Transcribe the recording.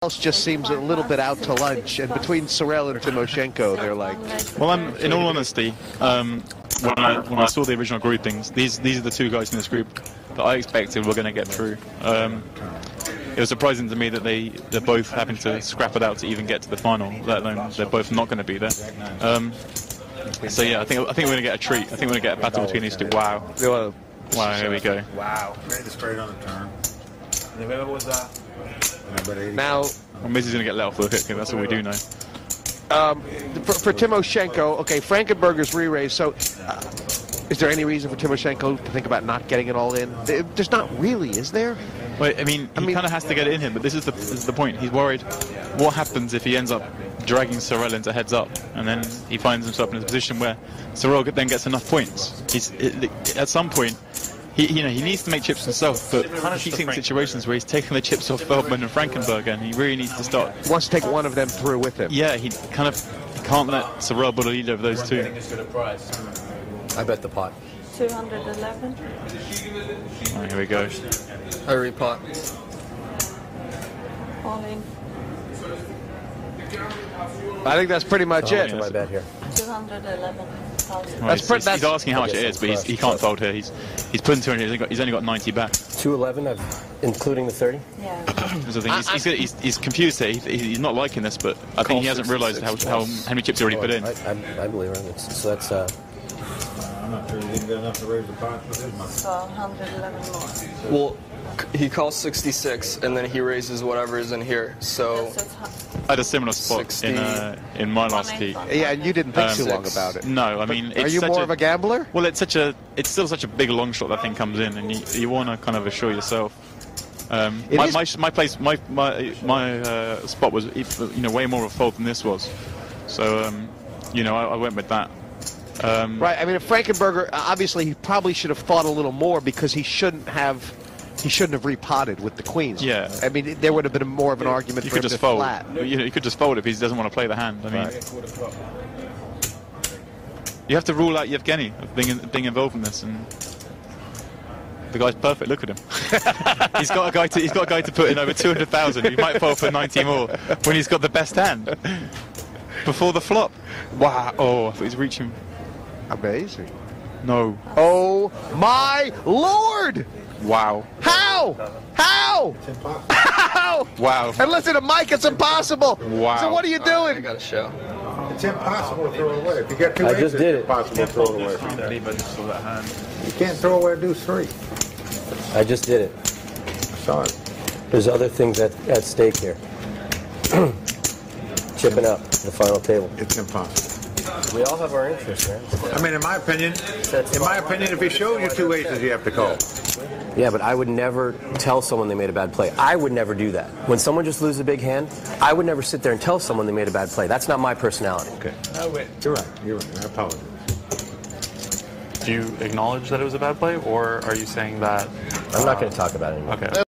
else just seems a little bit out to lunch, and between Sorel and Timoshenko, they're like... Well, in all honesty, when I saw the original groupings, these are the two guys in this group that I expected were going to get through. It was surprising to me that they're both having to scrap it out to even get to the final, let alone they're both not going to be there. So yeah, I think we're going to get a treat. I think we're going to get a battle between these two. Wow. Wow, here we go. Wow. Made the straight on the turn. Now, well, Mizzy's going to get let off the hook, that's all we do know. for Timoshenko, okay, Frankenberger's re-raise, so is there any reason for Timoshenko to think about not getting it all in? There's not really, is there? Well, I mean, he kind of has to get it in him, but this is the point. He's worried what happens if he ends up dragging Sorel into heads up, and then he finds himself in a position where Sorel then gets enough points. At some point, he needs to make chips himself, but he's in situations where he's taking the chips off Feldman and Frankenberger, and he really needs to start. He wants to take one of them through with him. Yeah, he kind of can't let Sorel put a lead over those two. I bet the pot. 211. All right, here we go. I repot. All in. I think that's pretty much it. My bet here. 211,000. Well, he's asking how much it is, but he can't fold here. He's putting 200. He's only got 90 back. 211, including the 30. Yeah. He's confused here. He's not liking this, but I think he hasn't realised how many chips he already put in. I believe him. So that's. I'm not sure he didn't get enough to raise the pot with his money. So 111 more. Well, he calls 66, and then he raises whatever is in here. So I had a similar spot in my last heat. Yeah, and you didn't think too long about it. No, I mean, are you more of a gambler? Well, it's still such a big long shot that thing comes in, and you want to kind of assure yourself. My spot was way more of a fold than this was, so I went with that. Right. I mean, if Frankenberger, obviously, he probably should have thought a little more because he shouldn't have repotted with the queens. Yeah. I mean, there would have been more of an argument for him to flat. You could just fold if he doesn't want to play the hand. I mean, you have to rule out Yevgeny of being involved in this, and the guy's perfect. Look at him. He's got a guy to put in over 200,000. He might fold for 90 more when he's got the best hand before the flop. Wow. Oh, I thought he was reaching. Amazing. No. Oh my Lord! Wow. How? It's impossible. How? Wow. And listen to Mike, it's impossible. Wow. So what are you doing? I got a show. It's impossible to throw it away. If you get two I aces, just did it's it. impossible to throw it away. I can't believe I just saw that hand. You can't throw away a deuce three. I just did it. I saw it. There's other things at stake here. Chipping up the final table. It's impossible. We all have our interests, man. I mean, in my opinion, if he shows you two aces, you have to call. Yeah, but I would never tell someone they made a bad play. I would never do that. When someone just loses a big hand, I would never sit there and tell someone they made a bad play. That's not my personality. Okay. You're right. I apologize. Do you acknowledge that it was a bad play, or are you saying that... I'm not going to talk about it anymore. Okay.